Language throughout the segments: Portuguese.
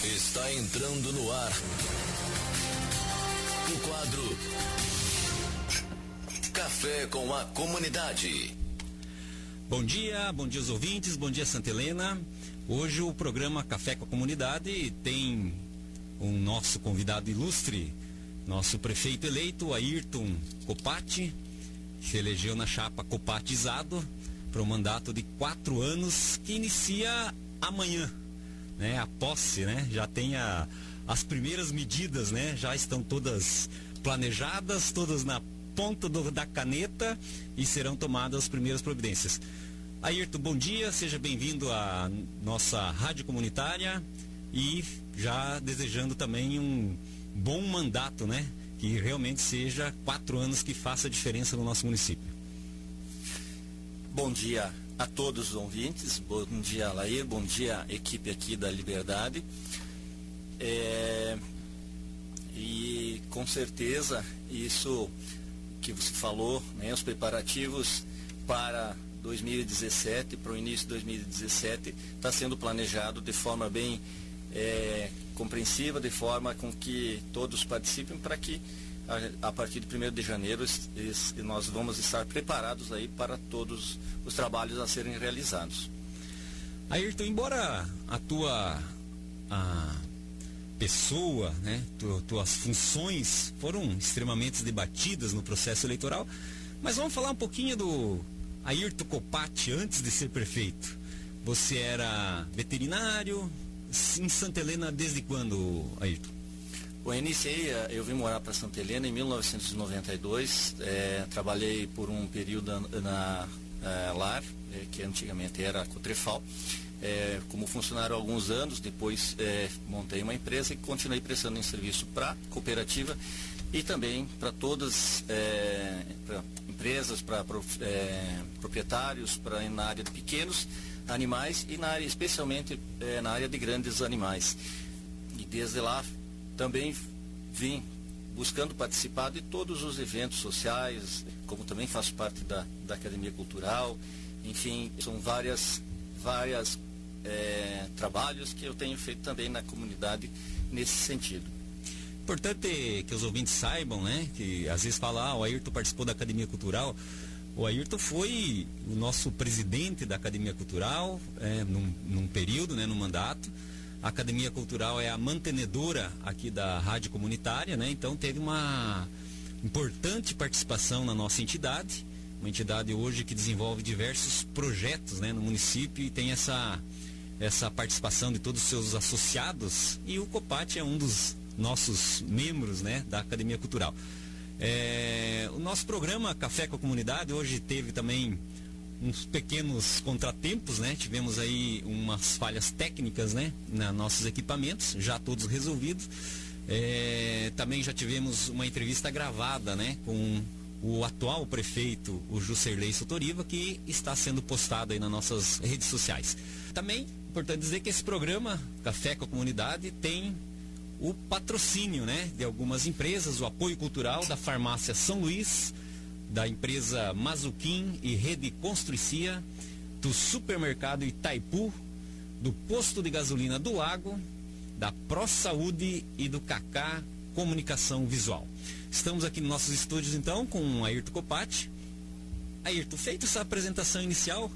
Está entrando no ar o quadro Café com a Comunidade. Bom dia aos ouvintes, bom dia Santa Helena. Hoje o programa Café com a Comunidade tem um nosso convidado ilustre, nosso prefeito eleito, Ayrton Copati, que se elegeu na chapa Copatizado para um mandato de 4 anos que inicia amanhã, né? A posse, né? Já tem as primeiras medidas, né? Já estão todas planejadas, todas na ponta da caneta e serão tomadas as primeiras providências. Ayrton, bom dia, seja bem-vindo à nossa rádio comunitária e já desejando também um bom mandato, né? Que realmente seja 4 anos que faça diferença no nosso município. Bom dia a todos os ouvintes, bom dia Lair, bom dia equipe aqui da Liberdade. E com certeza isso que você falou, né, os preparativos para 2017, para o início de 2017, está sendo planejado de forma bem compreensiva, de forma com que todos participem, para que a partir de 1º de janeiro nós vamos estar preparados aí para todos os trabalhos a serem realizados. Ayrton, embora a tua pessoa, né, tuas funções foram extremamente debatidas no processo eleitoral, mas vamos falar um pouquinho do Ayrton Copati antes de ser prefeito. Você era veterinário em Santa Helena desde quando, Ayrton? Bom, eu vim morar para Santa Helena em 1992, trabalhei por um período na LAR, que antigamente era a Cotrefal, como funcionário há alguns anos. Depois montei uma empresa e continuei prestando em serviço para cooperativa e também para todas pra empresas, para proprietários, na área de pequenos animais e especialmente na área de grandes animais. E desde lá também vim buscando participar de todos os eventos sociais, como também faço parte da Academia Cultural. Enfim, são várias trabalhos que eu tenho feito também na comunidade nesse sentido. Importante que os ouvintes saibam, né, que às vezes falam, o Ayrton participou da Academia Cultural. O Ayrton foi o nosso presidente da Academia Cultural num período, né, num mandato. A Academia Cultural é a mantenedora aqui da rádio comunitária, né? Então teve uma importante participação na nossa entidade, uma entidade hoje que desenvolve diversos projetos, né, no município, e tem essa participação de todos os seus associados, e o Copati é um dos nossos membros, né, da Academia Cultural. O nosso programa Café com a Comunidade hoje teve também uns pequenos contratempos, né? Tivemos aí umas falhas técnicas, né, nos nossos equipamentos, já todos resolvidos. Também já tivemos uma entrevista gravada, né, com o atual prefeito, o Juscerlei Sotoriva, que está sendo postado aí nas nossas redes sociais. Também importante dizer que esse programa Café com a Comunidade tem o patrocínio, né, de algumas empresas, o apoio cultural da Farmácia São Luís, da empresa Mazuquim e Rede Construcia, do Supermercado Itaipu, do Posto de Gasolina do Lago, da Pro Saúde e do Cacá Comunicação Visual. Estamos aqui nos nossos estúdios então com Ayrton Copati. Ayrton, feita essa apresentação inicial,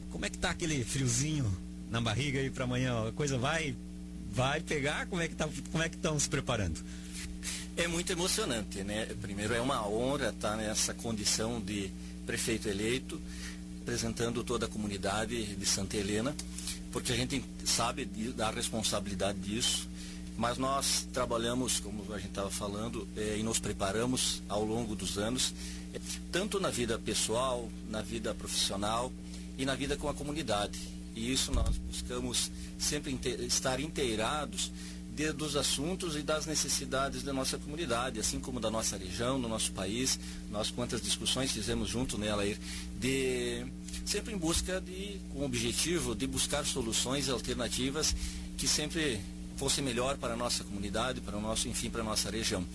como é que tá aquele friozinho na barriga aí para amanhã? A coisa vai pegar? Como é que estão se preparando? É muito emocionante, né? Primeiro, é uma honra estar nessa condição de prefeito eleito, representando toda a comunidade de Santa Helena, porque a gente sabe da responsabilidade disso, mas nós trabalhamos, como a gente estava falando, e nos preparamos ao longo dos anos, tanto na vida pessoal, na vida profissional e na vida com a comunidade. E isso nós buscamos sempre estar inteirados dos assuntos e das necessidades da nossa comunidade, assim como da nossa região, do nosso país. Nós quantas discussões fizemos junto nela, sempre em busca com o objetivo de buscar soluções alternativas que sempre fossem melhor para a nossa comunidade, para a nossa região.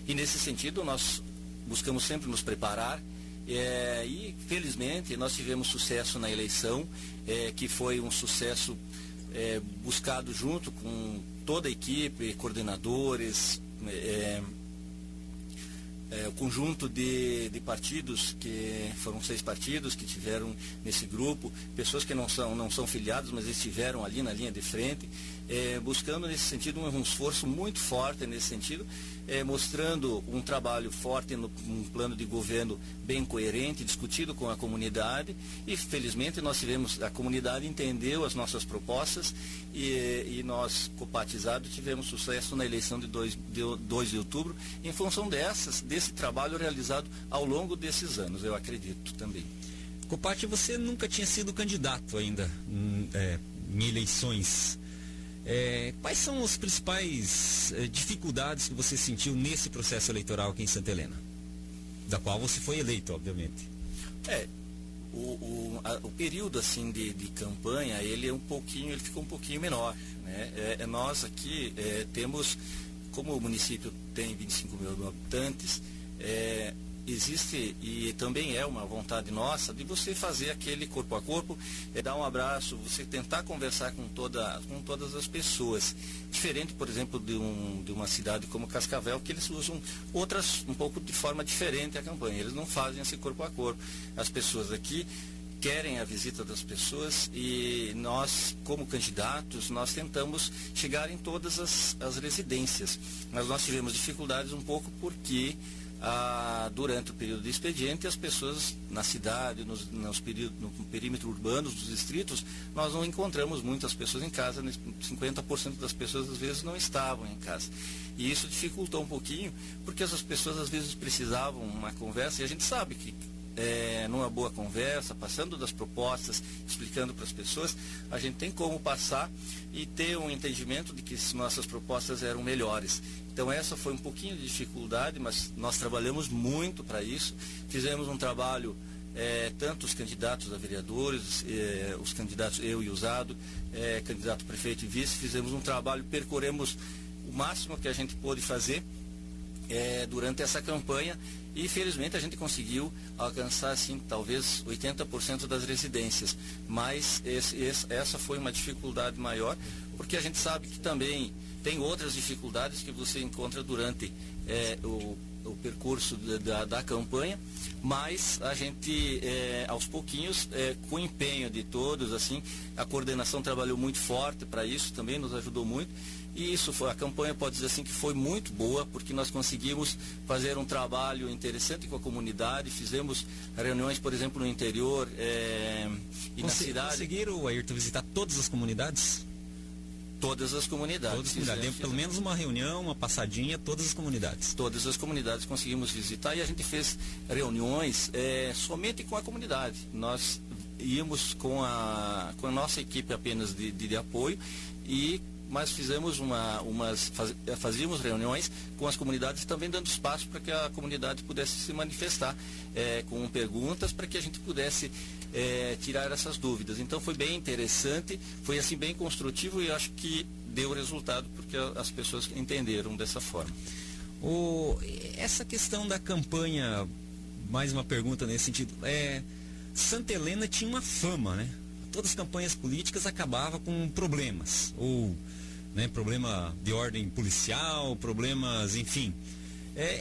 E nesse sentido nós buscamos sempre nos preparar, e felizmente nós tivemos sucesso na eleição, que foi um sucesso buscado junto com toda a equipe, coordenadores, o conjunto de partidos, que foram 6 partidos que tiveram nesse grupo, pessoas que não são filiados, mas estiveram ali na linha de frente, buscando nesse sentido um esforço muito forte nesse sentido, mostrando um trabalho forte num plano de governo bem coerente, discutido com a comunidade, e felizmente a comunidade entendeu as nossas propostas e nós, copatizados, tivemos sucesso na eleição de 2 de outubro, em função desse trabalho realizado ao longo desses anos, eu acredito também. Copati, você nunca tinha sido candidato ainda em eleições. Quais são as principais dificuldades que você sentiu nesse processo eleitoral aqui em Santa Helena? Da qual você foi eleito, obviamente. O período assim de campanha, ele ficou um pouquinho menor, né? Nós aqui temos, como o município tem 25 mil habitantes, existe, e também é uma vontade nossa, de você fazer aquele corpo a corpo, dar um abraço, você tentar conversar com todas as pessoas. Diferente, por exemplo, de uma cidade como Cascavel, que eles usam um pouco de forma diferente a campanha. Eles não fazem esse corpo a corpo. As pessoas aqui querem a visita das pessoas e nós, como candidatos, nós tentamos chegar em todas as residências. Mas nós tivemos dificuldades um pouco porque durante o período de expediente, as pessoas na cidade, no perímetro urbano dos distritos, nós não encontramos muitas pessoas em casa, 50% das pessoas às vezes não estavam em casa. E isso dificultou um pouquinho, porque essas pessoas às vezes precisavam uma conversa, e a gente sabe que numa boa conversa, passando das propostas, explicando para as pessoas, a gente tem como passar e ter um entendimento de que nossas propostas eram melhores. Então essa foi um pouquinho de dificuldade, mas nós trabalhamos muito para isso, fizemos um trabalho, tanto os candidatos a vereadores, os candidatos, eu e o Zado, candidato a prefeito e vice, fizemos um trabalho, percorremos o máximo que a gente pôde fazer durante essa campanha, e felizmente a gente conseguiu alcançar assim, talvez 80% das residências, mas essa foi uma dificuldade maior, porque a gente sabe que também tem outras dificuldades que você encontra durante o percurso da campanha, mas a gente, aos pouquinhos, com o empenho de todos, assim, a coordenação trabalhou muito forte para isso, também nos ajudou muito, e a campanha, pode dizer assim, que foi muito boa, porque nós conseguimos fazer um trabalho interessante com a comunidade, fizemos reuniões, por exemplo, no interior e na cidade. Conseguiram, Ayrton, visitar todas as comunidades? Todas as comunidades. Pelo menos uma reunião, uma passadinha, todas as comunidades. Todas as comunidades conseguimos visitar, e a gente fez reuniões somente com a comunidade. Nós íamos com a nossa equipe apenas de apoio, mas fizemos fazíamos reuniões com as comunidades, também dando espaço para que a comunidade pudesse se manifestar com perguntas, para que a gente pudesse tirar essas dúvidas. Então foi bem interessante, foi assim bem construtivo, e acho que deu resultado porque as pessoas entenderam dessa forma. Essa questão da campanha, mais uma pergunta nesse sentido, Santa Helena tinha uma fama, né? Todas as campanhas políticas acabavam com problemas, problema de ordem policial, problemas, enfim.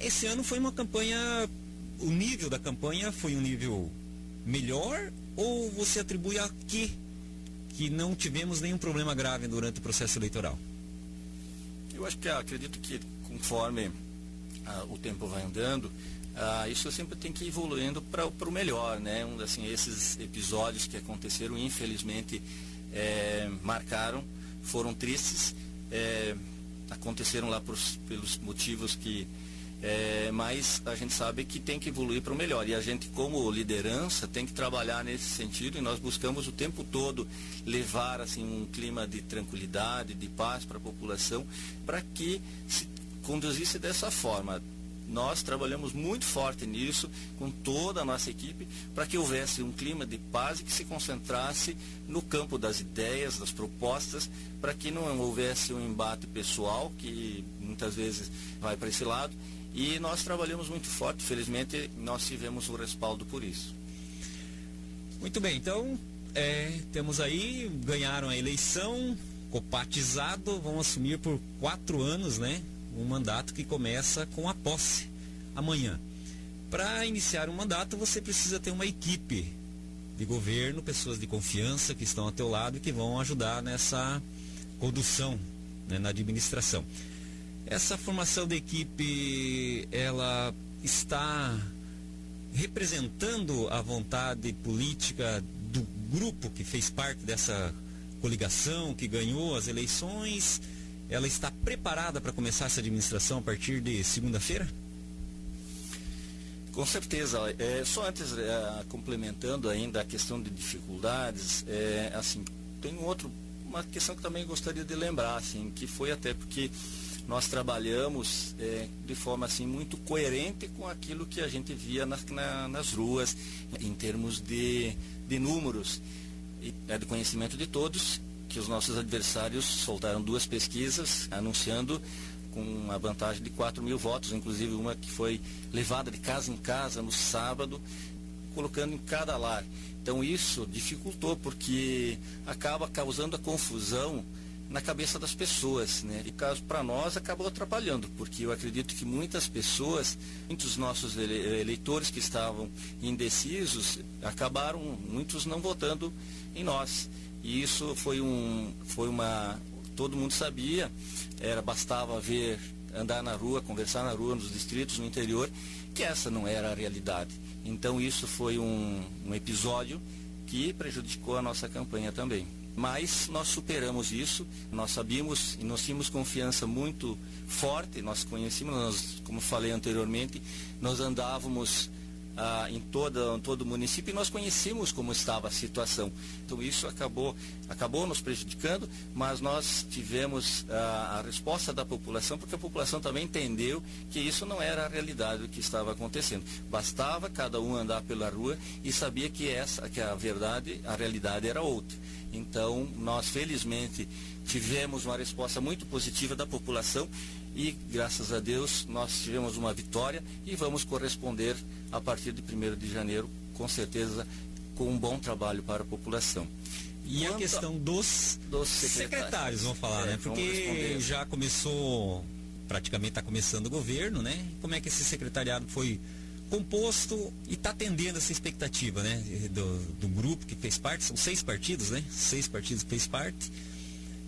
Esse ano foi uma campanha, o nível da campanha foi um nível melhor, ou você atribui a que não tivemos nenhum problema grave durante o processo eleitoral? Eu acredito que conforme o tempo vai andando, isso sempre tem que ir evoluindo para o melhor, né? Esses episódios que aconteceram, infelizmente, marcaram, foram tristes, aconteceram lá pelos motivos que... mas a gente sabe que tem que evoluir para o melhor, e a gente, como liderança, tem que trabalhar nesse sentido, e nós buscamos o tempo todo levar assim um clima de tranquilidade, de paz para a população, para que se conduzisse dessa forma. Nós trabalhamos muito forte nisso, com toda a nossa equipe, para que houvesse um clima de paz e que se concentrasse no campo das ideias, das propostas, para que não houvesse um embate pessoal, que muitas vezes vai para esse lado. E nós trabalhamos muito forte, felizmente nós tivemos o respaldo por isso. Muito bem, então temos aí, ganharam a eleição, copatizado, vão assumir por 4 anos, né? Um mandato que começa com a posse amanhã. Para iniciar um mandato, você precisa ter uma equipe de governo, pessoas de confiança que estão ao teu lado e que vão ajudar nessa condução, né, na administração. Essa formação de equipe, ela está representando a vontade política do grupo que fez parte dessa coligação, que ganhou as eleições? Ela está preparada para começar essa administração a partir de segunda-feira? Com certeza. Só antes, complementando ainda a questão de dificuldades, assim, tem uma questão que também gostaria de lembrar, assim, que foi até porque nós trabalhamos de forma assim muito coerente com aquilo que a gente via nas ruas, em termos de números. E é do conhecimento de todos que os nossos adversários soltaram 2 pesquisas anunciando com uma vantagem de 4.000 votos, inclusive uma que foi levada de casa em casa no sábado, colocando em cada lar. Então isso dificultou, porque acaba causando a confusão na cabeça das pessoas, né? E caso para nós acabou atrapalhando, porque eu acredito que muitas pessoas, muitos nossos eleitores que estavam indecisos, acabaram muitos não votando em nós. E isso foi uma, todo mundo sabia, bastava andar na rua, conversar na rua, nos distritos, no interior, que essa não era a realidade. Então isso foi um episódio que prejudicou a nossa campanha também. Mas nós superamos isso, nós sabíamos e nós tínhamos confiança muito forte, nós conhecíamos, como falei anteriormente, nós andávamos em todo o município e nós conhecíamos como estava a situação. Então isso acabou nos prejudicando, mas nós tivemos a resposta da população, porque a população também entendeu que isso não era a realidade do que estava acontecendo. Bastava cada um andar pela rua e sabia que a realidade era outra. Então nós felizmente tivemos uma resposta muito positiva da população e, graças a Deus, nós tivemos uma vitória e vamos corresponder a partir de 1º de janeiro, com certeza, com um bom trabalho para a população. E a questão dos secretários, vamos falar, né? Porque já começou, praticamente está começando o governo, né? Como é que esse secretariado foi composto e está atendendo essa expectativa, né? Do grupo que fez parte, são 6 partidos, né? 6 partidos que fez parte.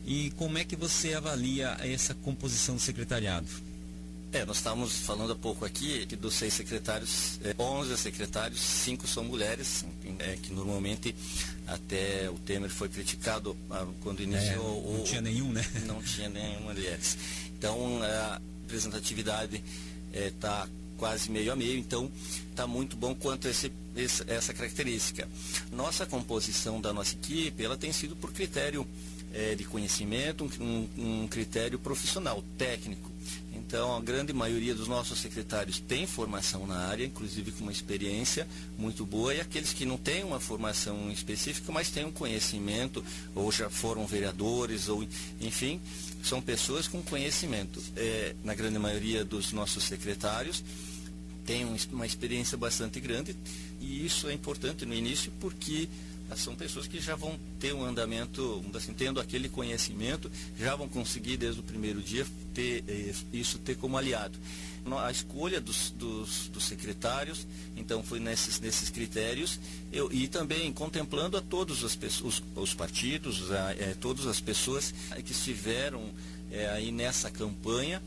E como é que você avalia essa composição do secretariado? Nós estávamos falando há pouco aqui que dos 6 secretários, 11 secretários, 5 são mulheres, que normalmente até o Temer foi criticado quando iniciou. Não tinha nenhum, né? Não tinha nenhuma mulheres. Então a representatividade está quase meio a meio, então está muito bom quanto essa característica. Nossa composição da nossa equipe, ela tem sido por critério de conhecimento, um critério profissional, técnico. Então, a grande maioria dos nossos secretários tem formação na área, inclusive com uma experiência muito boa, e aqueles que não têm uma formação específica, mas têm um conhecimento, ou já foram vereadores, ou enfim, são pessoas com conhecimento. Na grande maioria dos nossos secretários tem uma experiência bastante grande, e isso é importante no início, porque são pessoas que já vão ter um andamento, assim, tendo aquele conhecimento, já vão conseguir desde o primeiro dia ter como aliado. A escolha dos secretários, então, foi nesses critérios, e também contemplando a todos os partidos, todas as pessoas que estiveram aí nessa campanha,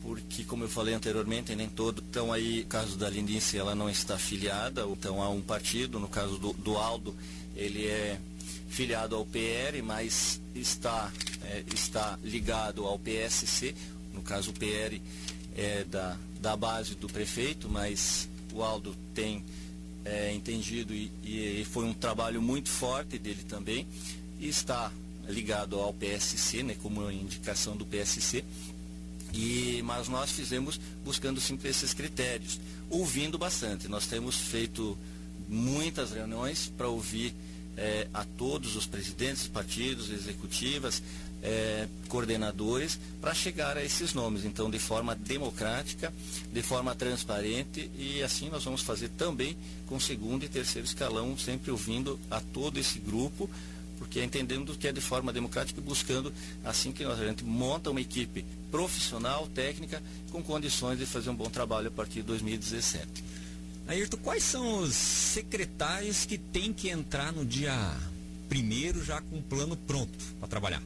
porque, como eu falei anteriormente, nem todo. Então, aí, no caso da Lindice, ela não está filiada, então há um partido, no caso do Aldo, ele é filiado ao PR, mas está ligado ao PSC, no caso o PR é da base do prefeito, mas o Aldo tem entendido e foi um trabalho muito forte dele também, e está ligado ao PSC, né, como indicação do PSC. Mas nós fizemos buscando sempre esses critérios, ouvindo bastante. Nós temos feito muitas reuniões para ouvir a todos os presidentes, partidos, executivas, coordenadores para chegar a esses nomes. Então, de forma democrática, de forma transparente, e assim nós vamos fazer também com segundo e terceiro escalão, sempre ouvindo a todo esse grupo, porque entendendo que é de forma democrática e buscando, assim que a gente monta uma equipe profissional, técnica, com condições de fazer um bom trabalho a partir de 2017. Ayrton, quais são os secretários que têm que entrar no dia 1º já com um plano pronto para trabalhar?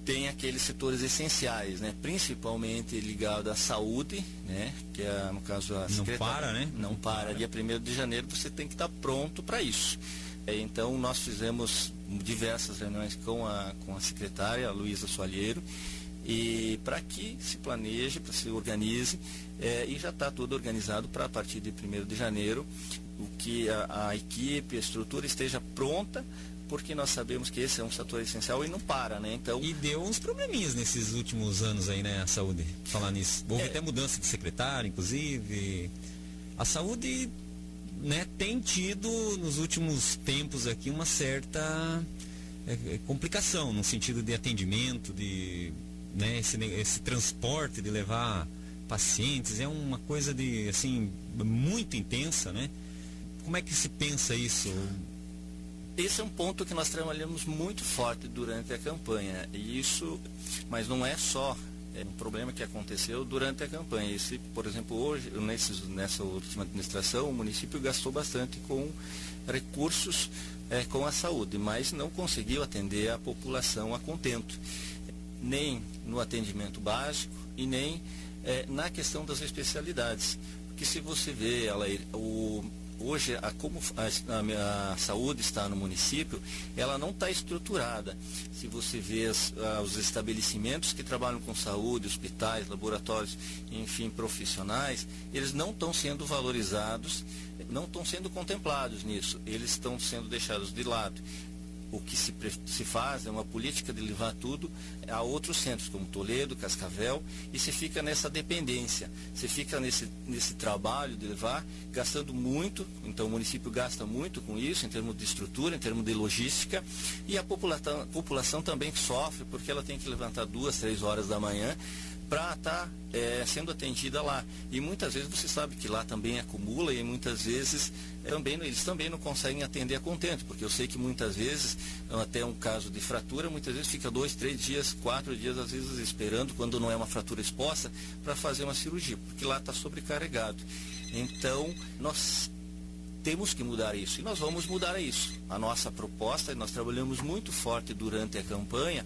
Tem aqueles setores essenciais, né? Principalmente ligado à saúde, né? Que é, no caso, a Não para, né? Não para. Dia 1º de janeiro você tem que estar pronto para isso. Então, nós fizemos diversas reuniões com a secretária, a Luísa Soalheiro, e para que se planeje, para se organize, e já está tudo organizado para a partir de 1º de janeiro, o que a equipe, a estrutura esteja pronta, porque nós sabemos que esse é um setor essencial e não para, né? Então, e deu uns probleminhas nesses últimos anos aí, né, a saúde, falar nisso. Houve até mudança de secretário, inclusive. A saúde, né, tem tido nos últimos tempos aqui uma certa complicação no sentido de atendimento, de, né, esse transporte de levar pacientes, é uma coisa de, assim, muito intensa, né? Como é que se pensa isso? Esse é um ponto que nós trabalhamos muito forte durante a campanha, e isso, mas não é só um problema que aconteceu durante a campanha. Esse, por exemplo, hoje, nessa última administração, o município gastou bastante com recursos com a saúde, mas não conseguiu atender a população a contento, nem no atendimento básico e nem na questão das especialidades. Porque se você vê, hoje, como a saúde está no município, ela não está estruturada. Se você vê os estabelecimentos que trabalham com saúde, hospitais, laboratórios, enfim, profissionais, eles não estão sendo valorizados, não estão sendo contemplados nisso, eles estão sendo deixados de lado. O que se faz é uma política de levar tudo a outros centros, como Toledo, Cascavel, e se fica nessa dependência, se fica nesse trabalho de levar, gastando muito. Então o município gasta muito com isso, em termos de estrutura, em termos de logística, e a população também sofre, porque ela tem que levantar 2, 3 horas da manhã para estar sendo atendida lá. E muitas vezes você sabe que lá também acumula, e muitas vezes eles também não conseguem atender a contento, porque eu sei que muitas vezes, até um caso de fratura, muitas vezes fica 2, 3 dias, 4 dias, às vezes esperando, quando não é uma fratura exposta, para fazer uma cirurgia, porque lá está sobrecarregado. Então, nós temos que mudar isso, e nós vamos mudar isso. A nossa proposta, e nós trabalhamos muito forte durante a campanha,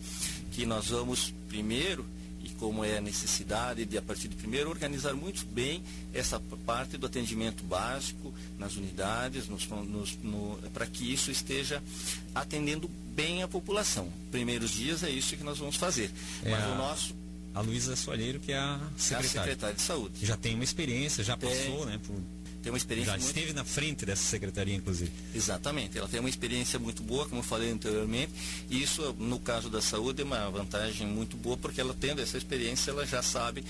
que nós vamos primeiro, e como é a necessidade de, a partir de primeiro, organizar muito bem essa parte do atendimento básico nas unidades, para que isso esteja atendendo bem a população. Primeiros dias é isso que nós vamos fazer. Mas a Luísa Soalheiro, que é a secretária de saúde. Já tem uma experiência, já passou, né? Tem uma experiência já esteve na frente dessa secretaria, inclusive. Exatamente, ela tem uma experiência muito boa, como eu falei anteriormente, e isso, no caso da saúde, é uma vantagem muito boa, porque ela tendo essa experiência, ela já sabe,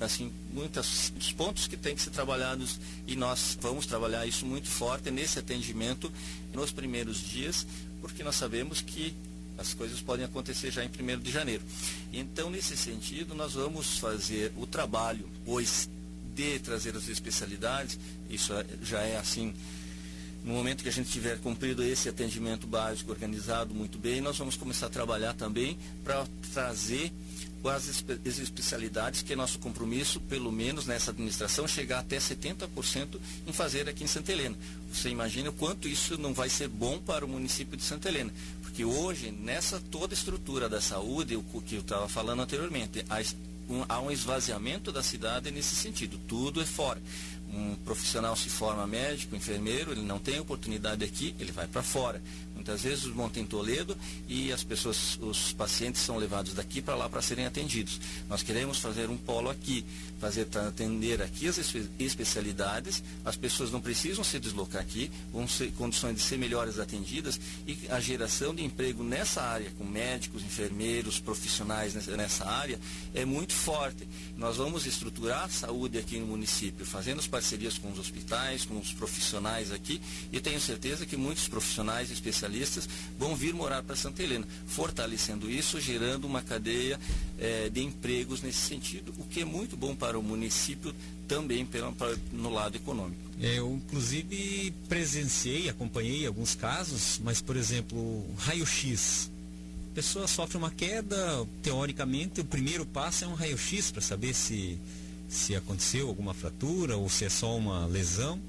assim, muitos pontos que têm que ser trabalhados, e nós vamos trabalhar isso muito forte nesse atendimento nos primeiros dias, porque nós sabemos que as coisas podem acontecer já em 1º de janeiro. Então, nesse sentido, nós vamos fazer o trabalho, pois de trazer as especialidades, isso já é assim, no momento que a gente tiver cumprido esse atendimento básico organizado muito bem, nós vamos começar a trabalhar também para trazer as especialidades, que é nosso compromisso, pelo menos nessa administração, chegar até 70% em fazer aqui em Santa Helena. Você imagina o quanto isso não vai ser bom para o município de Santa Helena, porque hoje, nessa toda estrutura da saúde, o que eu estava falando anteriormente, há um esvaziamento da cidade nesse sentido, tudo é fora. Um profissional se forma médico, enfermeiro, ele não tem oportunidade aqui, ele vai para fora. Muitas vezes monta em Toledo e os pacientes são levados daqui para lá para serem atendidos. Nós queremos fazer um polo aqui, atender aqui as especialidades, as pessoas não precisam se deslocar aqui, vão ter condições de ser melhores atendidas, e a geração de emprego nessa área, com médicos, enfermeiros, profissionais nessa área, é muito forte. Nós vamos estruturar a saúde aqui no município, fazendo as parcerias com os hospitais, com os profissionais aqui, e tenho certeza que muitos profissionais especialistas especialistas vão vir morar para Santa Helena, fortalecendo isso, gerando uma cadeia de empregos nesse sentido, o que é muito bom para o município também no lado econômico. Eu, inclusive, presenciei, acompanhei alguns casos, mas, por exemplo, raio-x. A pessoa sofre uma queda, teoricamente, o primeiro passo é um raio-x para saber se aconteceu alguma fratura ou se é só uma lesão.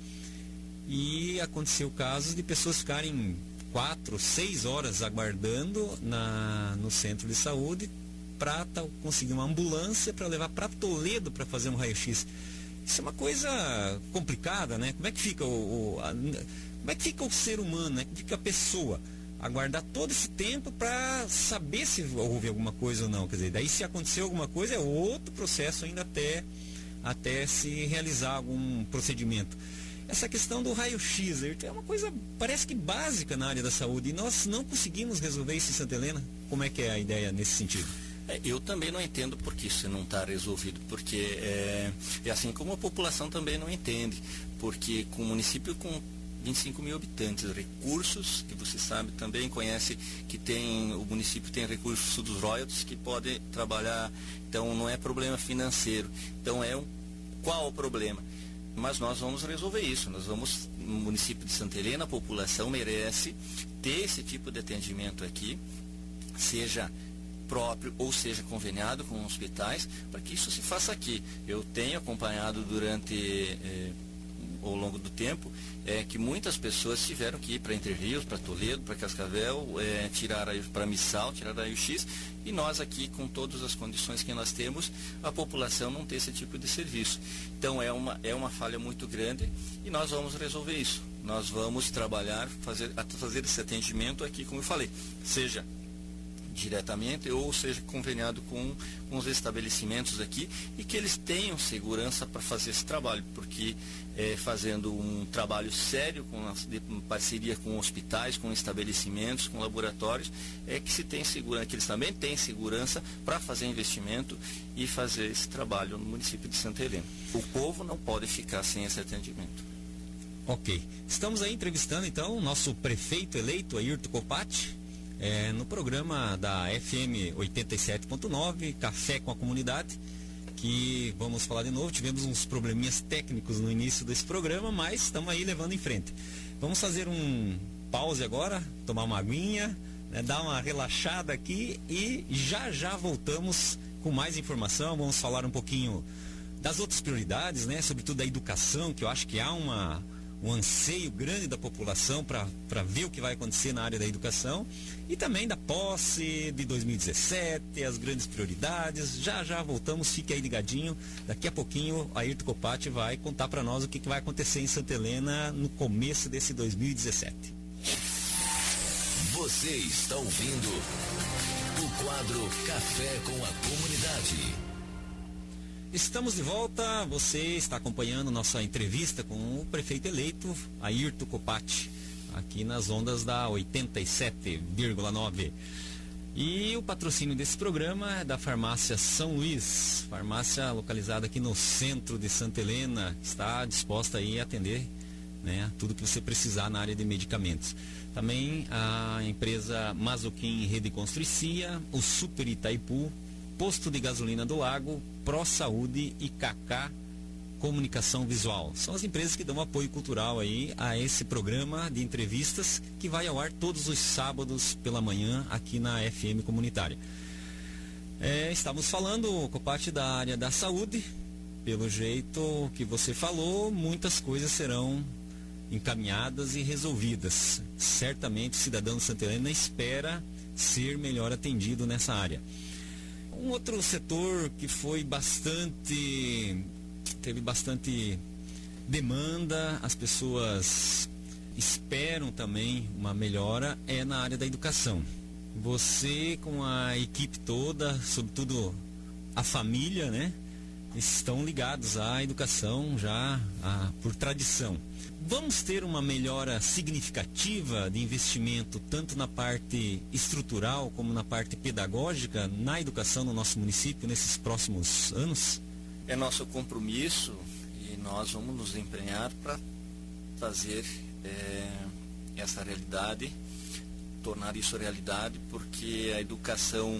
E aconteceu casos de pessoas ficarem 4, 6 horas aguardando no centro de saúde para conseguir uma ambulância para levar para Toledo para fazer um raio-x. Isso é uma coisa complicada, né? Como é que fica como é que fica o ser humano, né? Como fica a pessoa? Aguardar todo esse tempo para saber se houve alguma coisa ou não. Quer dizer, daí se aconteceu alguma coisa é outro processo ainda até se realizar algum procedimento. Essa questão do raio-x é uma coisa, parece que básica na área da saúde, e nós não conseguimos resolver isso em Santa Helena. Como é que é a ideia nesse sentido? Eu também não entendo por que isso não está resolvido, porque é assim como a população também não entende, porque com um município com 25 mil habitantes, recursos, que você sabe também, conhece que o município tem recursos dos royalties que podem trabalhar, então não é problema financeiro, então qual o problema? Mas nós vamos resolver isso, no município de Santa Helena, a população merece ter esse tipo de atendimento aqui, seja próprio ou seja conveniado com hospitais, para que isso se faça aqui. Eu tenho acompanhado ao longo do tempo, que muitas pessoas tiveram que ir para Entre Rios, para Toledo, para Cascavel, para Missal, tirar raio-x, e nós aqui, com todas as condições que nós temos, a população não tem esse tipo de serviço. Então é uma falha muito grande e nós vamos resolver isso. Nós vamos trabalhar, fazer esse atendimento aqui, como eu falei, seja diretamente ou seja conveniado com os estabelecimentos aqui, e que eles tenham segurança para fazer esse trabalho, porque fazendo um trabalho sério de parceria com hospitais, com estabelecimentos, com laboratórios, que se tem segurança, que eles também têm segurança para fazer investimento e fazer esse trabalho no município de Santa Helena. O povo não pode ficar sem esse atendimento. Ok. Estamos aí entrevistando então o nosso prefeito eleito, Ayrton Copati, no programa da FM 87.9, Café com a Comunidade, que vamos falar de novo. Tivemos uns probleminhas técnicos no início desse programa, mas estamos aí levando em frente. Vamos fazer um pause agora, tomar uma aguinha, dar uma relaxada aqui e já voltamos com mais informação. Vamos falar um pouquinho das outras prioridades, né? Sobretudo da educação, que eu acho que há um anseio grande da população para ver o que vai acontecer na área da educação, e também da posse de 2017, as grandes prioridades. Já voltamos, fique aí ligadinho. Daqui a pouquinho a Ayrton Copati vai contar para nós o que vai acontecer em Santa Helena no começo desse 2017. Você está ouvindo o quadro Café com a Comunidade. Estamos de volta, você está acompanhando nossa entrevista com o prefeito eleito, Ayrton Copati, aqui nas ondas da 87,9. E o patrocínio desse programa é da farmácia São Luís, farmácia localizada aqui no centro de Santa Helena, está disposta aí a atender, né, tudo que você precisar na área de medicamentos. Também a empresa Mazoquim Rede Construcia, o Super Itaipu, Posto de Gasolina do Lago, Pro Saúde e Kaká Comunicação Visual. São as empresas que dão apoio cultural aí a esse programa de entrevistas que vai ao ar todos os sábados pela manhã aqui na FM Comunitária. Estamos falando, Copati, da área da saúde. Pelo jeito que você falou, muitas coisas serão encaminhadas e resolvidas. Certamente o cidadão de Santa Helena espera ser melhor atendido nessa área. Um outro setor que teve bastante demanda, as pessoas esperam também uma melhora, é na área da educação. Você, com a equipe toda, sobretudo a família, né, estão ligados à educação já por tradição. Vamos ter uma melhora significativa de investimento tanto na parte estrutural como na parte pedagógica na educação no nosso município nesses próximos anos? É nosso compromisso e nós vamos nos empenhar para fazer essa realidade tornar isso realidade, porque a educação,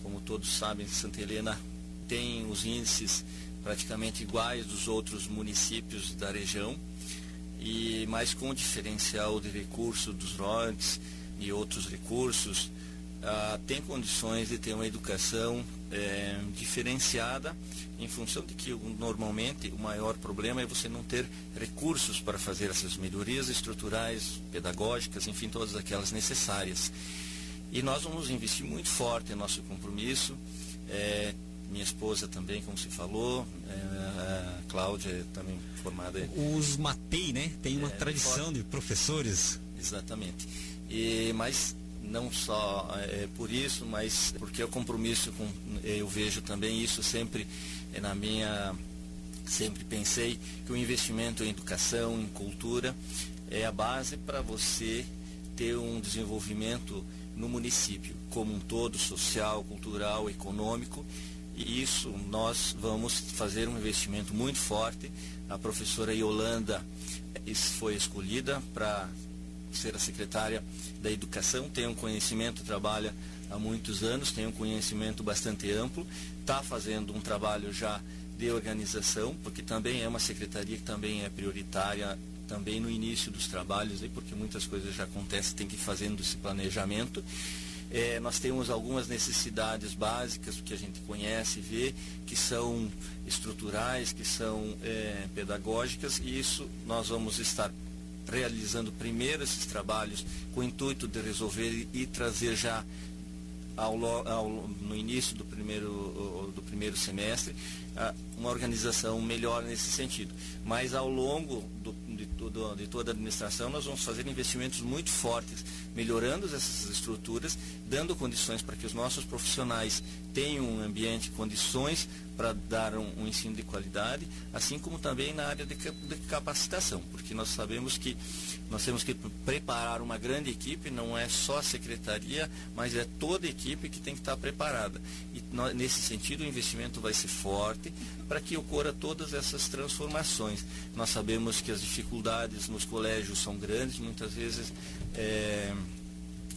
como todos sabem, Santa Helena tem os índices praticamente iguais dos outros municípios da região, mas com o diferencial de recurso dos royalties e outros recursos, tem condições de ter uma educação diferenciada, em função de que normalmente o maior problema é você não ter recursos para fazer essas melhorias estruturais, pedagógicas, enfim, todas aquelas necessárias. E nós vamos investir muito forte em nosso compromisso. Minha esposa também, como se falou, a Cláudia é também formada. Os Matei, né? Tem uma tradição de professores. Exatamente. Mas não só por isso, mas porque o compromisso eu vejo também isso sempre sempre pensei que o investimento em educação, em cultura, é a base para você ter um desenvolvimento no município, como um todo, social, cultural, econômico. E isso nós vamos fazer um investimento muito forte. A professora Yolanda foi escolhida para ser a secretária da Educação, tem um conhecimento, trabalha há muitos anos, tem um conhecimento bastante amplo, está fazendo um trabalho já de organização, porque também é uma secretaria que também é prioritária, também no início dos trabalhos, porque muitas coisas já acontecem, tem que ir fazendo esse planejamento. Nós temos algumas necessidades básicas que a gente conhece e vê, que são estruturais, que são pedagógicas, e isso nós vamos estar realizando primeiro esses trabalhos com o intuito de resolver e trazer já no início do primeiro semestre uma organização melhor nesse sentido. Mas ao longo de toda a administração nós vamos fazer investimentos muito fortes, melhorando essas estruturas, dando condições para que os nossos profissionais tenham um ambiente, condições para dar um ensino de qualidade, assim como também na área de capacitação, porque nós sabemos que nós temos que preparar uma grande equipe, não é só a secretaria, mas é toda a equipe que tem que estar preparada. E nesse sentido o investimento vai ser forte para que ocorra todas essas transformações. Nós sabemos que as dificuldades nos colégios são grandes, muitas vezes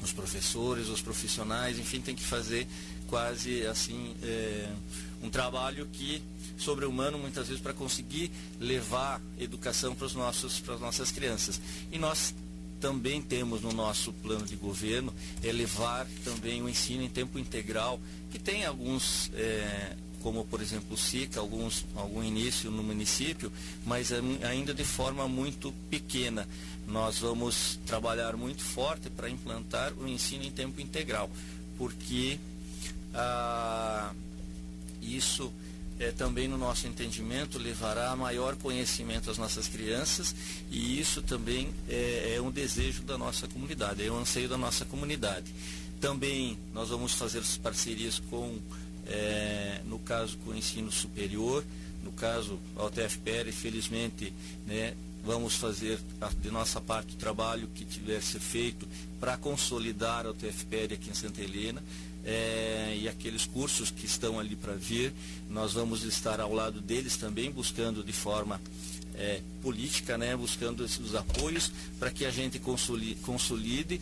os professores, os profissionais, enfim, tem que fazer quase assim um trabalho sobre-humano muitas vezes para conseguir levar educação para as nossas crianças. E nós também temos no nosso plano de governo levar também o ensino em tempo integral, que tem alguns, como por exemplo o SICA, algum início no município, mas ainda de forma muito pequena. Nós vamos trabalhar muito forte para implantar o ensino em tempo integral, porque isso também no nosso entendimento levará a maior conhecimento às nossas crianças, e isso também é um desejo da nossa comunidade, é um anseio da nossa comunidade. Também nós vamos fazer parcerias no caso com o ensino superior, no caso a UTFPR, felizmente, vamos fazer de nossa parte o trabalho que tiver ser feito para consolidar a UTFPR aqui em Santa Helena. E aqueles cursos que estão ali para vir, nós vamos estar ao lado deles também, buscando de forma política, buscando os apoios para que a gente consolide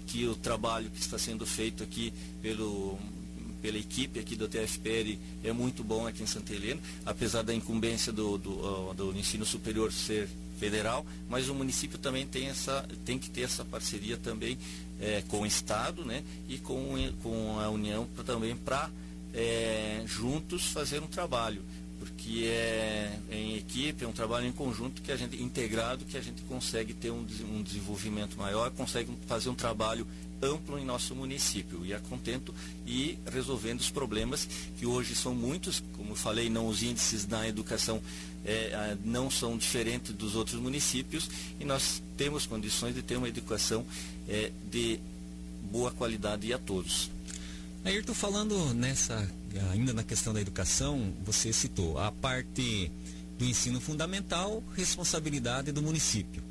que o trabalho que está sendo feito aqui pela equipe aqui do TFPR é muito bom aqui em Santa Helena, apesar da incumbência do ensino superior ser federal, mas o município também tem que ter essa parceria também com o Estado, e com a União também para juntos fazer um trabalho, porque em equipe, é um trabalho em conjunto integrado, que a gente consegue ter um desenvolvimento maior, consegue fazer um trabalho amplo em nosso município, e a contento e resolvendo os problemas que hoje são muitos, como eu falei, os índices na educação não são diferentes dos outros municípios, e nós temos condições de ter uma educação de boa qualidade a todos. Ayrton, falando ainda na questão da educação, você citou a parte do ensino fundamental, responsabilidade do município.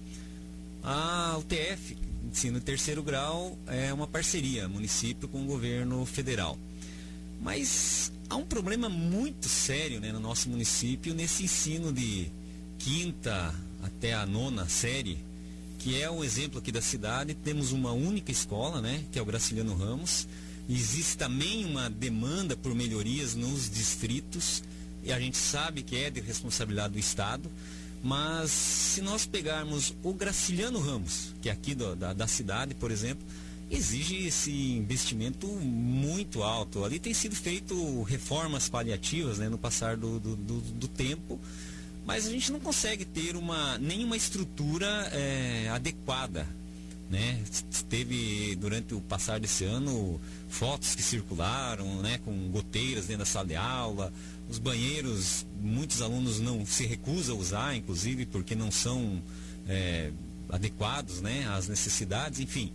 A UTF, ensino terceiro grau, é uma parceria, município com o governo federal. Mas há um problema muito sério, no nosso município, nesse ensino de quinta até a nona série, que é um exemplo aqui da cidade. Temos uma única escola, né, que é o Graciliano Ramos. Existe também uma demanda por melhorias nos distritos, e a gente sabe que é de responsabilidade do Estado, mas se nós pegarmos o Graciliano Ramos, que é aqui da cidade, por exemplo, exige esse investimento muito alto. Ali tem sido feito reformas paliativas, né, no passar do tempo, mas a gente não consegue ter nenhuma estrutura adequada, né? Teve, durante o passar desse ano, fotos que circularam, né, com goteiras dentro da sala de aula. Os banheiros, muitos alunos não se recusam a usar, inclusive porque não são adequados, né, às necessidades. Enfim,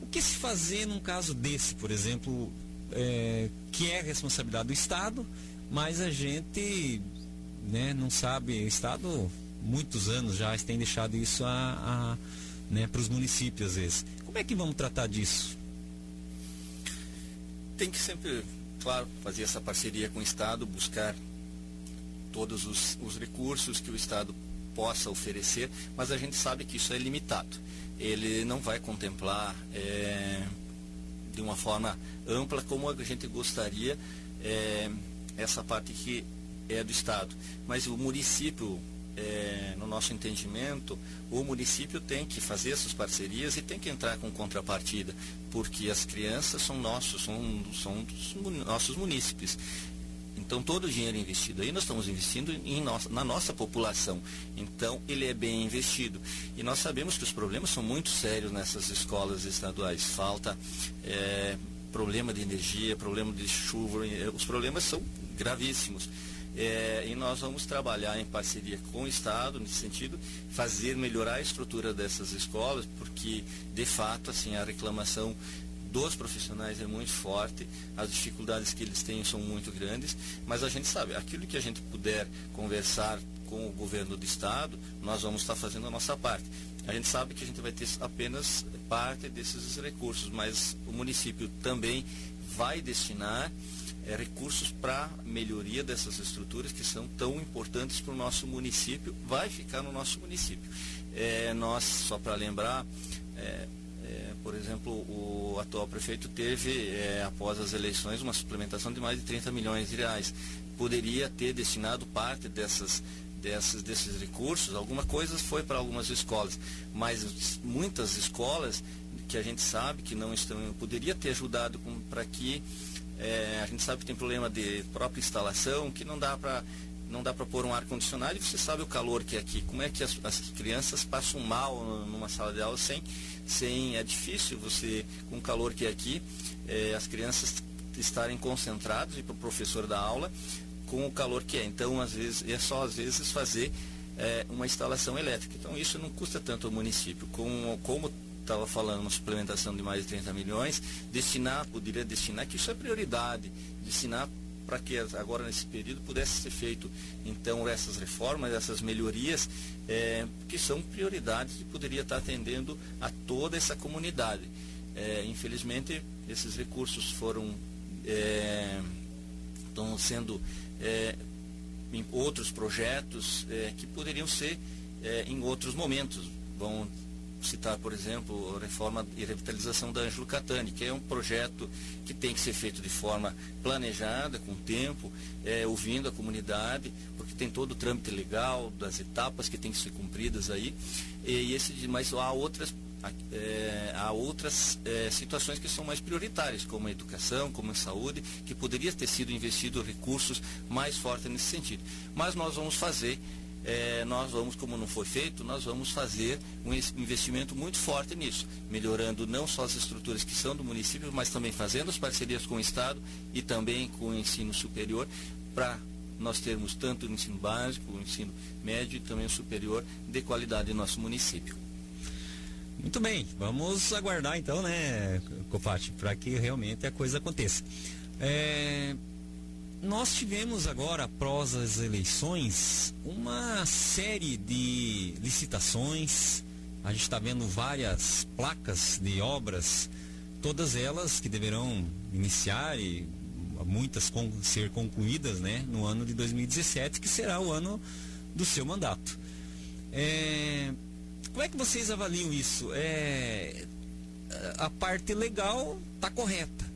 o que se fazer num caso desse, por exemplo, que é responsabilidade do Estado, mas a gente, né, não sabe. O Estado, muitos anos já, tem deixado isso né, para os municípios, às vezes. Como é que vamos tratar disso? Tem que sempre, claro, fazer essa parceria com o Estado, buscar todos os recursos que o Estado possa oferecer, mas a gente sabe que isso é limitado. Ele não vai contemplar de uma forma ampla como a gente gostaria essa parte que é do Estado. Mas o município, no nosso entendimento, o município tem que fazer essas parcerias e tem que entrar com contrapartida, porque as crianças são nossos, são dos nossos munícipes. Então, todo o dinheiro investido aí, nós estamos investindo na nossa população. Então, ele é bem investido. E nós sabemos que os problemas são muito sérios nessas escolas estaduais. Falta problema de energia, problema de chuva, os problemas são gravíssimos. E nós vamos trabalhar em parceria com o Estado, nesse sentido, melhorar a estrutura dessas escolas, porque, de fato, assim, a reclamação dos profissionais é muito forte, as dificuldades que eles têm são muito grandes, mas a gente sabe, aquilo que a gente puder conversar com o governo do Estado, nós vamos estar fazendo a nossa parte. A gente sabe que a gente vai ter apenas parte desses recursos, mas o município também vai destinar recursos para melhoria dessas estruturas que são tão importantes para o nosso município, vai ficar no nosso município. Nós, só para lembrar, por exemplo, o atual prefeito teve, após as eleições, uma suplementação de mais de 30 milhões de reais. Poderia ter destinado parte desses recursos, alguma coisa foi para algumas escolas, mas muitas escolas que a gente sabe que não estão, poderia ter ajudado para que a gente sabe que tem problema de própria instalação, que não dá para pôr um ar-condicionado, e você sabe o calor que é aqui. Como é que as crianças passam mal numa sala de aula é difícil você, com o calor que é aqui, as crianças estarem concentradas e para o professor da aula com o calor que é. Então, às vezes fazer uma instalação elétrica. Então, isso não custa tanto ao município. Como estava falando, uma suplementação de mais de 30 milhões, poderia destinar, que isso é prioridade, destinar para que agora nesse período pudesse ser feito, então, essas reformas, essas melhorias, que são prioridades e poderia estar atendendo a toda essa comunidade. Infelizmente, esses recursos estão sendo em outros projetos que poderiam ser em outros momentos. Vão citar, por exemplo, a reforma e revitalização da Ângelo Catani, que é um projeto que tem que ser feito de forma planejada, com tempo, ouvindo a comunidade, porque tem todo o trâmite legal, das etapas que tem que ser cumpridas aí, mas há outras situações que são mais prioritárias, como a educação, como a saúde, que poderia ter sido investido recursos mais fortes nesse sentido. Mas nós vamos fazer, como não foi feito, nós vamos fazer um investimento muito forte nisso, melhorando não só as estruturas que são do município, mas também fazendo as parcerias com o Estado e também com o ensino superior, para nós termos tanto o ensino básico, o ensino médio e também o superior de qualidade em nosso município. Muito bem, vamos aguardar então, né, Copati, para que realmente a coisa aconteça. Nós tivemos agora, após as eleições, uma série de licitações. A gente está vendo várias placas de obras, todas elas que deverão iniciar e muitas ser concluídas, né, no ano de 2017, que será o ano do seu mandato. como é que vocês avaliam isso? A parte legal está correta,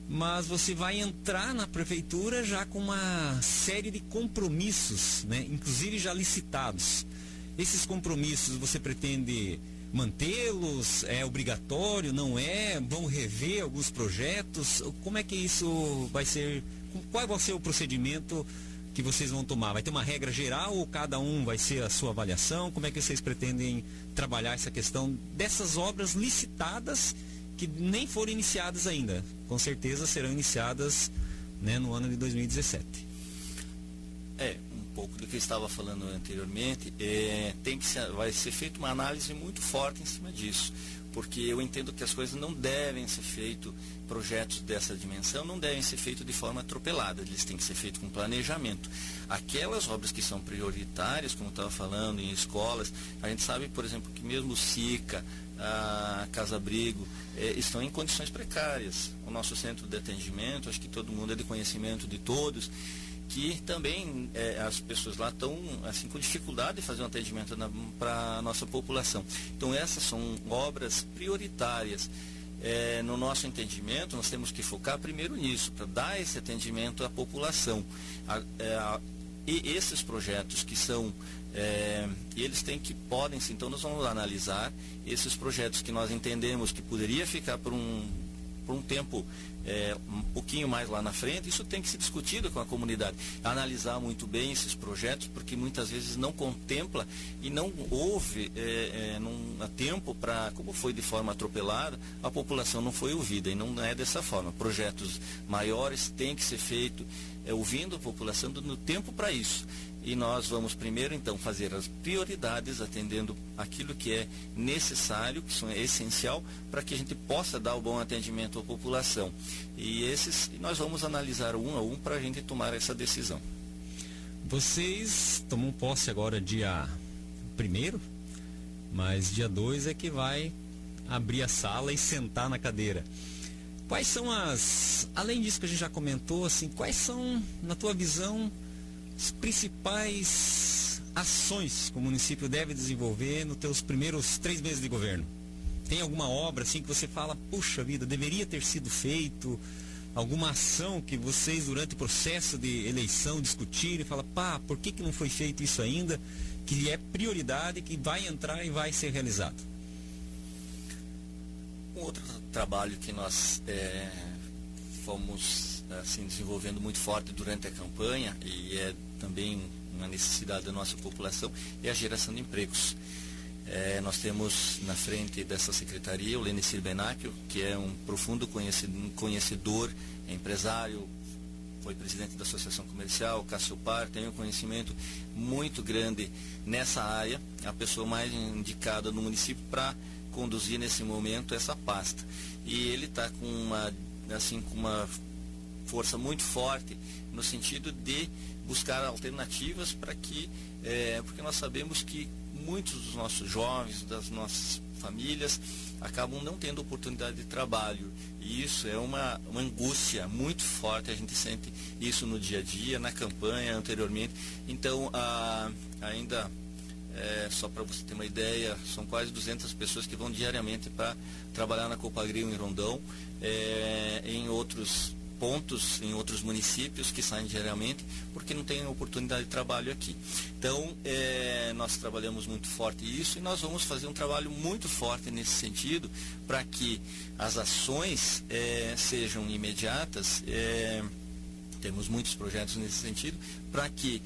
mas você vai entrar na prefeitura já com uma série de compromissos, né? Inclusive já licitados. Esses compromissos você pretende mantê-los? É obrigatório? Não é? Vão rever alguns projetos? Como é que isso vai ser? Qual vai ser o procedimento que vocês vão tomar? Vai ter uma regra geral ou cada um vai ser a sua avaliação? Como é que vocês pretendem trabalhar essa questão dessas obras licitadas que nem foram iniciadas ainda? Com certeza serão iniciadas, né, no ano de 2017. Um pouco do que eu estava falando anteriormente, vai ser feita uma análise muito forte em cima disso, porque eu entendo que as coisas não devem ser feitas, projetos dessa dimensão não devem ser feitos de forma atropelada, eles têm que ser feitos com planejamento. Aquelas obras que são prioritárias, como eu estava falando, em escolas, a gente sabe, por exemplo, que mesmo o SICA, a Casa Abrigo, estão em condições precárias. O nosso centro de atendimento, acho que todo mundo é de conhecimento de todos, que também as pessoas lá estão assim, com dificuldade de fazer um atendimento para a nossa população. Então essas são obras prioritárias. No nosso entendimento, nós temos que focar primeiro nisso, para dar esse atendimento à população. E esses projetos que são, eles podem sim, então nós vamos analisar esses projetos que nós entendemos que poderia ficar por um tempo um pouquinho mais lá na frente. Isso tem que ser discutido com a comunidade, analisar muito bem esses projetos, porque muitas vezes não contempla e não houve a tempo para, como foi de forma atropelada, a população não foi ouvida, e não é dessa forma. Projetos maiores têm que ser feitos ouvindo a população, dando tempo para isso. E nós vamos primeiro, então, fazer as prioridades, atendendo aquilo que é necessário, que é essencial, para que a gente possa dar o bom atendimento à população. E nós vamos analisar um a um para a gente tomar essa decisão. Vocês tomam posse agora dia 1º, mas dia 2 é que vai abrir a sala e sentar na cadeira. Quais são além disso que a gente já comentou, assim, quais são, na tua visão, as principais ações que o município deve desenvolver nos teus primeiros 3 meses de governo? Tem alguma obra assim que você fala, puxa vida, deveria ter sido feito? Alguma ação que vocês durante o processo de eleição discutiram e falam, por que não foi feito isso ainda? Que é prioridade, que vai entrar e vai ser realizado. Um outro trabalho que nós fomos assim, desenvolvendo muito forte durante a campanha, e é também uma necessidade da nossa população, é a geração de empregos. Nós temos na frente dessa secretaria o Lenecir Benacchio, que é um profundo conhecedor, empresário, foi presidente da Associação Comercial, Cassiopar, tem um conhecimento muito grande nessa área, a pessoa mais indicada no município para conduzir nesse momento essa pasta. E ele está com uma força muito forte no sentido de buscar alternativas para que, porque nós sabemos que muitos dos nossos jovens, das nossas famílias, acabam não tendo oportunidade de trabalho, e isso é uma angústia muito forte. A gente sente isso no dia a dia, na campanha, anteriormente. Então, ainda, só para você ter uma ideia, são quase 200 pessoas que vão diariamente para trabalhar na Copagril em Rondão, em outros pontos, em outros municípios que saem diariamente, porque não tem oportunidade de trabalho aqui. Então, nós trabalhamos muito forte isso, e nós vamos fazer um trabalho muito forte nesse sentido, para que as ações sejam imediatas. Temos muitos projetos nesse sentido, para que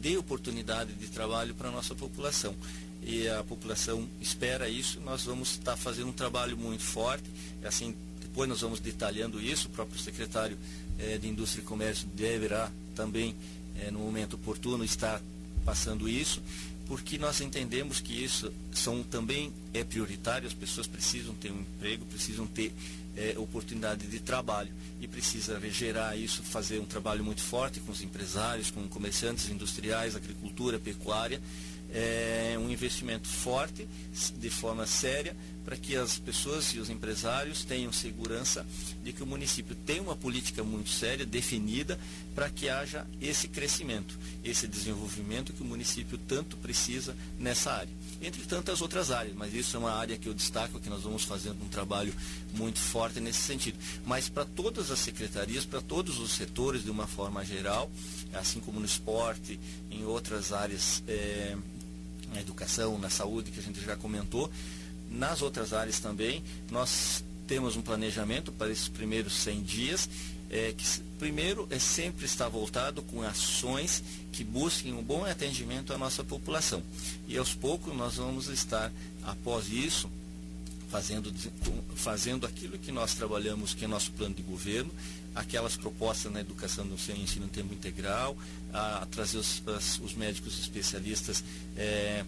dê oportunidade de trabalho para a nossa população. E a população espera isso. Nós vamos estar fazendo um trabalho muito forte, assim. Depois nós vamos detalhando isso. O próprio secretário de Indústria e Comércio deverá também, no momento oportuno, estar passando isso, porque nós entendemos que isso também é prioritário. As pessoas precisam ter um emprego, precisam ter oportunidade de trabalho, e precisa gerar isso, fazer um trabalho muito forte com os empresários, com comerciantes industriais, agricultura, pecuária, um investimento forte, de forma séria, para que as pessoas e os empresários tenham segurança de que o município tem uma política muito séria, definida, para que haja esse crescimento, esse desenvolvimento que o município tanto precisa nessa área. Entre tantas outras áreas, mas isso é uma área que eu destaco, que nós vamos fazendo um trabalho muito forte nesse sentido. Mas para todas as secretarias, para todos os setores de uma forma geral, assim como no esporte, em outras áreas, na educação, na saúde, que a gente já comentou, nas outras áreas também, nós temos um planejamento para esses primeiros 100 dias, que primeiro sempre está voltado com ações que busquem um bom atendimento à nossa população. E aos poucos nós vamos estar, após isso, fazendo aquilo que nós trabalhamos, que é nosso plano de governo, aquelas propostas na educação do ensino em tempo integral, a trazer os médicos especialistas,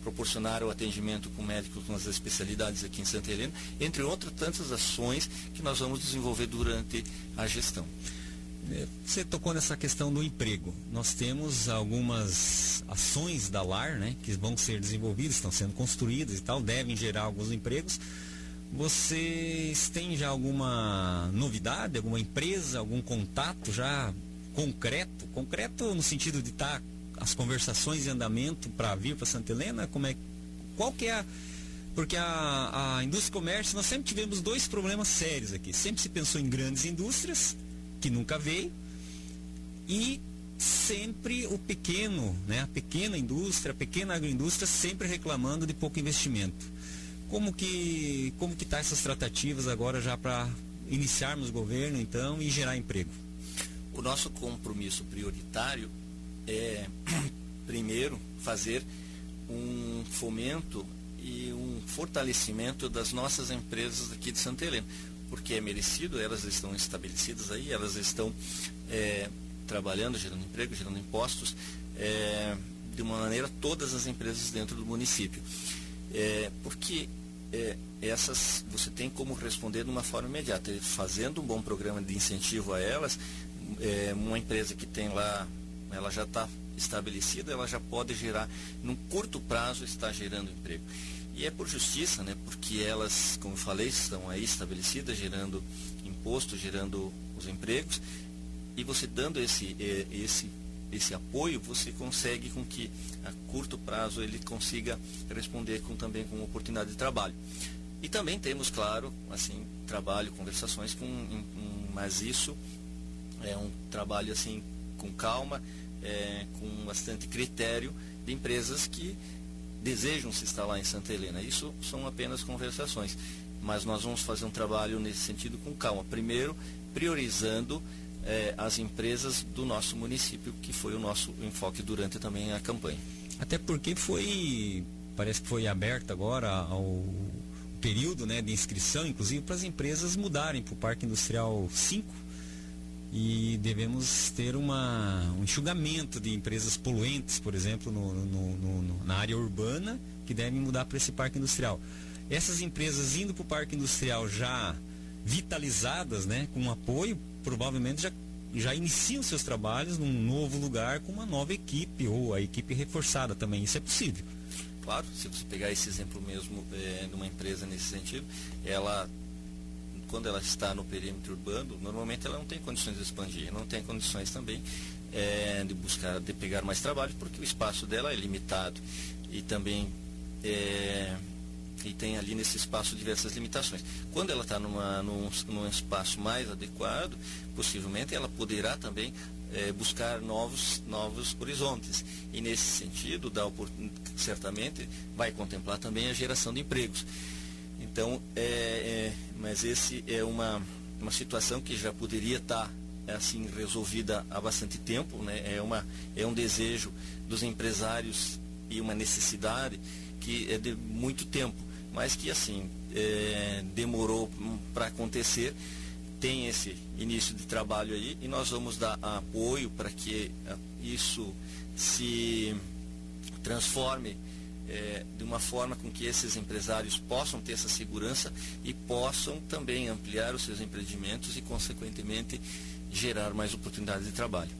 proporcionar o atendimento com médicos com as especialidades aqui em Santa Helena, entre outras tantas ações que nós vamos desenvolver durante a gestão. Você tocou nessa questão do emprego. Nós temos algumas ações da LAR, né, que vão ser desenvolvidas, estão sendo construídas e tal, devem gerar alguns empregos. Vocês têm já alguma novidade, alguma empresa, algum contato já concreto no sentido de estar as conversações em andamento para vir para Santa Helena? Qual que é porque a indústria e comércio, nós sempre tivemos dois problemas sérios aqui. Sempre se pensou em grandes indústrias, que nunca veio, e sempre o pequeno, né, a pequena indústria, a pequena agroindústria sempre reclamando de pouco investimento. Como que tá essas tratativas agora já para iniciarmos o governo então e gerar emprego? O nosso compromisso prioritário é primeiro fazer um fomento e um fortalecimento das nossas empresas aqui de Santa Helena, porque é merecido, elas estão estabelecidas aí, elas estão trabalhando, gerando emprego, gerando impostos, de uma maneira todas as empresas dentro do município. Porque essas você tem como responder de uma forma imediata, fazendo um bom programa de incentivo a elas. Uma empresa que tem lá, ela já está estabelecida, ela já pode gerar, num curto prazo, está gerando emprego. E é por justiça, né, porque elas, como eu falei, estão aí estabelecidas, gerando imposto, gerando os empregos, e você dando esse apoio, você consegue com que a curto prazo ele consiga responder também com oportunidade de trabalho. E também temos, claro, assim, trabalho, conversações mas isso é um trabalho assim com calma, com bastante critério, de empresas que desejam se instalar em Santa Helena. Isso são apenas conversações, mas nós vamos fazer um trabalho nesse sentido com calma. Primeiro, priorizando as empresas do nosso município, que foi o nosso enfoque durante também a campanha. Até porque parece que foi aberto agora o período, né, de inscrição, inclusive para as empresas mudarem para o Parque Industrial 5, e devemos ter um enxugamento de empresas poluentes, por exemplo, na área urbana, que devem mudar para esse Parque Industrial. Essas empresas indo para o Parque Industrial já vitalizadas, né, com apoio, provavelmente já iniciam seus trabalhos num novo lugar com uma nova equipe, ou a equipe reforçada também. Isso é possível? Claro, se você pegar esse exemplo mesmo de uma empresa nesse sentido, quando ela está no perímetro urbano, normalmente ela não tem condições de expandir, não tem condições também de pegar mais trabalho, porque o espaço dela é limitado, e também e tem ali nesse espaço diversas limitações. Quando ela está num espaço mais adequado, possivelmente ela poderá também buscar novos horizontes, e nesse sentido certamente vai contemplar também a geração de empregos. Então, mas esse é uma situação que já poderia estar assim resolvida há bastante tempo, né? É um desejo dos empresários e uma necessidade que é de muito tempo, mas que assim demorou para acontecer. Tem esse início de trabalho aí, e nós vamos dar apoio para que isso se transforme de uma forma com que esses empresários possam ter essa segurança e possam também ampliar os seus empreendimentos e, consequentemente, gerar mais oportunidades de trabalho.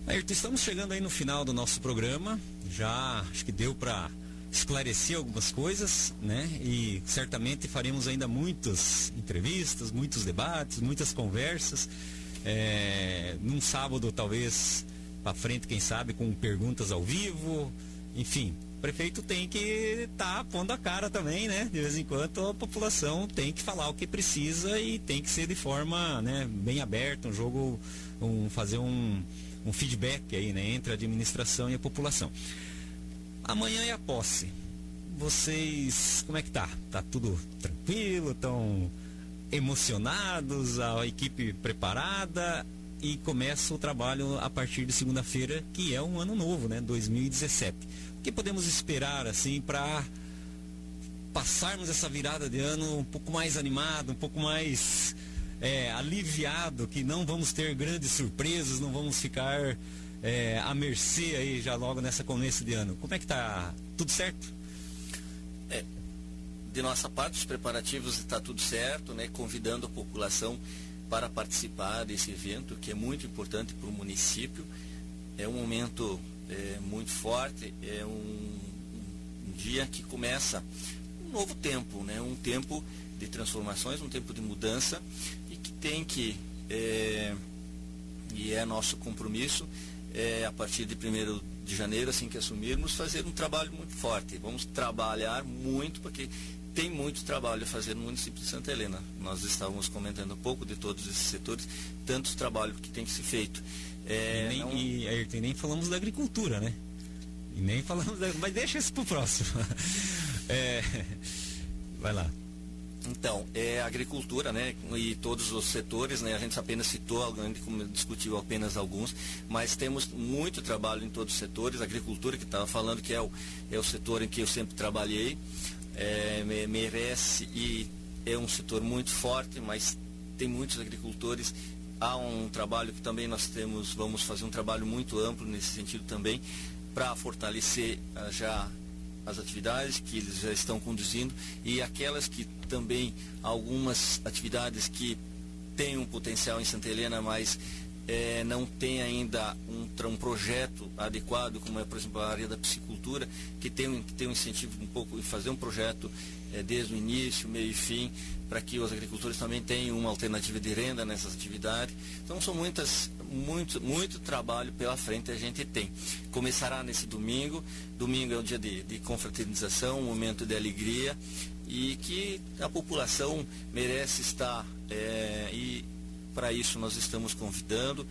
Ayrton, estamos chegando aí no final do nosso programa. Já acho que deu para esclarecer algumas coisas, né? E certamente faremos ainda muitas entrevistas, muitos debates, muitas conversas. Num sábado, talvez, para frente, quem sabe, com perguntas ao vivo, enfim. O prefeito tem que estar pondo a cara também, né? De vez em quando a população tem que falar o que precisa e tem que ser de forma, né, bem aberta, fazer um feedback aí, né, entre a administração e a população. Amanhã é a posse. Vocês, como é que tá? Tá tudo tranquilo? Estão emocionados? A equipe preparada? E começa o trabalho a partir de segunda-feira, que é um ano novo, né? 2017. O que podemos esperar, assim, para passarmos essa virada de ano um pouco mais animado, um pouco mais aliviado, que não vamos ter grandes surpresas, não vamos ficar à mercê aí já logo nessa começo de ano? Como é que tá? Tudo certo? De nossa parte, os preparativos está tudo certo, né? Convidando a população para participar desse evento, que é muito importante para o município. É um momento muito forte, é um dia que começa um novo tempo, né? Um tempo de transformações, um tempo de mudança, e que tem que, e é nosso compromisso, a partir de 1º de janeiro, assim que assumirmos, fazer um trabalho muito forte. Vamos trabalhar muito, porque tem muito trabalho a fazer no município de Santa Helena. Nós estávamos comentando um pouco de todos esses setores, tantos trabalhos que tem que ser feito. E nem falamos da agricultura, né? E nem falamos mas deixa isso pro próximo. Vai lá. Então, a agricultura, né, e todos os setores, né, a gente apenas citou, a gente discutiu apenas alguns, mas temos muito trabalho em todos os setores. A agricultura, que estava falando, que é o setor em que eu sempre trabalhei, merece, e é um setor muito forte, mas tem muitos agricultores. Há um trabalho que também vamos fazer um trabalho muito amplo nesse sentido também, para fortalecer já as atividades que eles já estão conduzindo, e aquelas que também, algumas atividades que têm um potencial em Santa Helena, mas não tem ainda um projeto adequado, como é, por exemplo, a área da piscicultura, que tem um incentivo um pouco em fazer um projeto desde o início, meio e fim, para que os agricultores também tenham uma alternativa de renda nessas atividades. Então são muito trabalho pela frente a gente tem. Começará nesse domingo. Domingo é um dia de confraternização, um momento de alegria, e que a população merece estar, e para isso nós estamos convidando,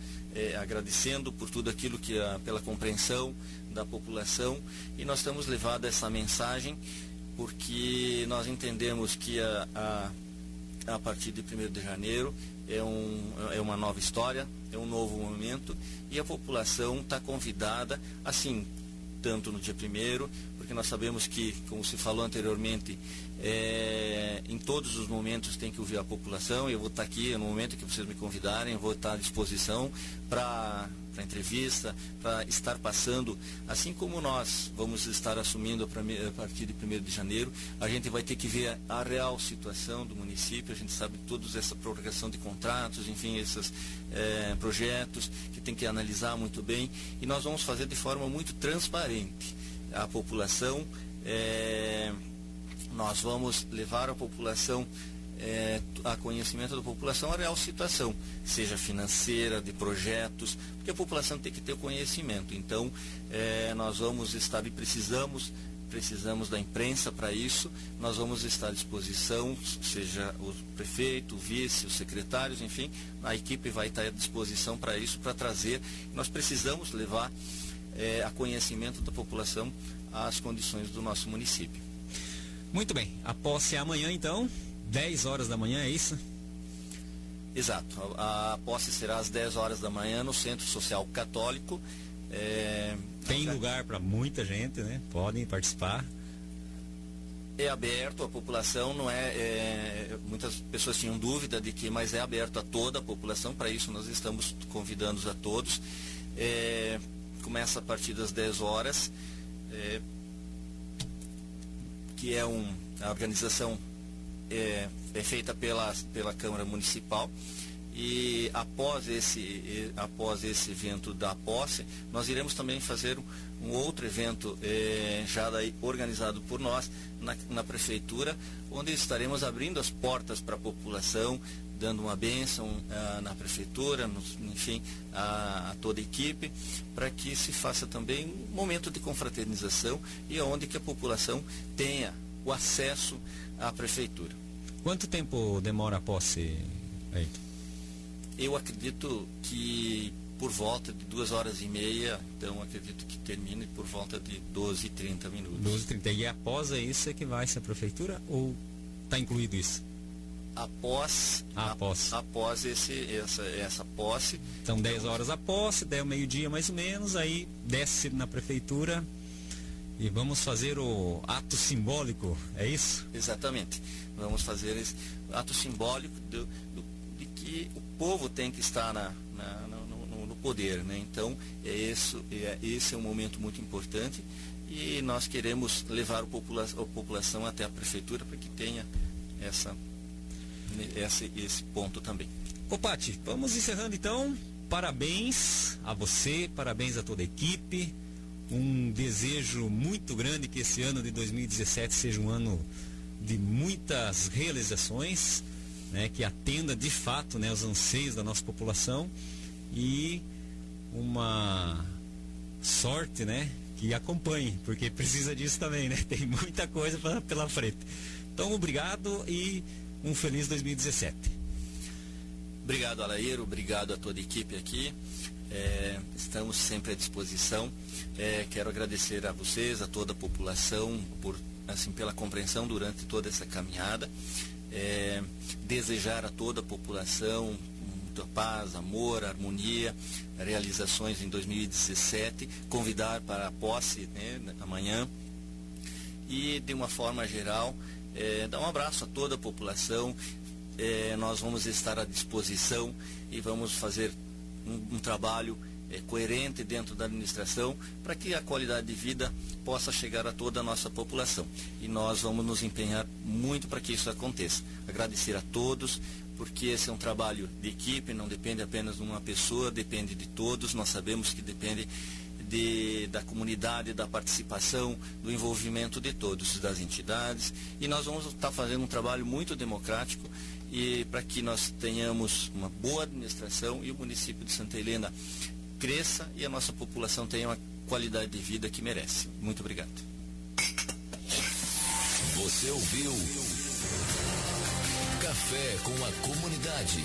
agradecendo por tudo aquilo pela compreensão da população, e nós estamos levando essa mensagem porque nós entendemos que a partir de 1º de janeiro é uma nova história, é um novo momento, e a população está convidada, assim, tanto no dia 1º, porque nós sabemos que, como se falou anteriormente, em todos os momentos tem que ouvir a população. Eu vou estar aqui no momento que vocês me convidarem, eu vou estar à disposição para entrevista, para estar passando, assim como nós vamos estar assumindo a partir de 1º de janeiro, a gente vai ter que ver a real situação do município. A gente sabe toda essa prorrogação de contratos, enfim, esses projetos que tem que analisar muito bem, e nós vamos fazer de forma muito transparente a população. Nós vamos levar a população, a conhecimento da população, a real situação, seja financeira, de projetos, porque a população tem que ter o conhecimento. Então, nós vamos estar, e precisamos da imprensa para isso. Nós vamos estar à disposição, seja o prefeito, o vice, os secretários, enfim, a equipe vai estar à disposição para isso, para trazer. Nós precisamos levar a conhecimento da população as condições do nosso município. Muito bem, a posse é amanhã então, 10 horas da manhã, é isso? Exato, a posse será às 10 horas da manhã no Centro Social Católico. Tem lugar para muita gente, né? Podem participar. É aberto à população, não muitas pessoas tinham dúvida mas é aberto a toda a população. Para isso nós estamos convidando a todos. Começa a partir das 10 horas, que a organização é feita pela Câmara Municipal, E após esse evento da posse, nós iremos também fazer um outro evento já daí organizado por nós na prefeitura, onde estaremos abrindo as portas para a população, dando uma bênção na prefeitura, enfim, a toda a equipe, para que se faça também um momento de confraternização e onde que a população tenha o acesso à prefeitura. Quanto tempo demora a posse, Ayrton? Eu acredito que por volta de 2h30, então acredito que termine por volta de 12h30 minutos. 12h30. E após isso é que vai ser a prefeitura ou está incluído isso? Após essa posse. Então 10 horas a posse, 10 meio-dia mais ou menos, aí desce na prefeitura e vamos fazer o ato simbólico, é isso? Exatamente. Vamos fazer esse ato simbólico de que o povo tem que estar no poder, né? Então esse é um momento muito importante e nós queremos levar a população até a prefeitura para que tenha esse ponto também. Ô Pati, vamos encerrando então. Parabéns a você, parabéns a toda a equipe. Um desejo muito grande que esse ano de 2017 seja um ano de muitas realizações, né, que atenda de fato, né, os anseios da nossa população e uma sorte, né, que acompanhe, porque precisa disso também, né? Tem muita coisa pela frente. Então, obrigado e um feliz 2017. Obrigado, Alair, obrigado a toda a equipe aqui. Estamos sempre à disposição. Quero agradecer a vocês, a toda a população, pela compreensão durante toda essa caminhada. Desejar a toda a população muita paz, amor, harmonia, realizações em 2017, convidar para a posse, né, amanhã, e de uma forma geral dar um abraço a toda a população. Nós vamos estar à disposição e vamos fazer um trabalho coerente dentro da administração para que a qualidade de vida possa chegar a toda a nossa população. E nós vamos nos empenhar muito para que isso aconteça. Agradecer a todos, porque esse é um trabalho de equipe, não depende apenas de uma pessoa, depende de todos. Nós sabemos que depende da comunidade, da participação, do envolvimento de todos, das entidades. E nós vamos estar fazendo um trabalho muito democrático e para que nós tenhamos uma boa administração e o município de Santa Helena cresça e a nossa população tenha uma qualidade de vida que merece. Muito obrigado. Você ouviu Café com a Comunidade.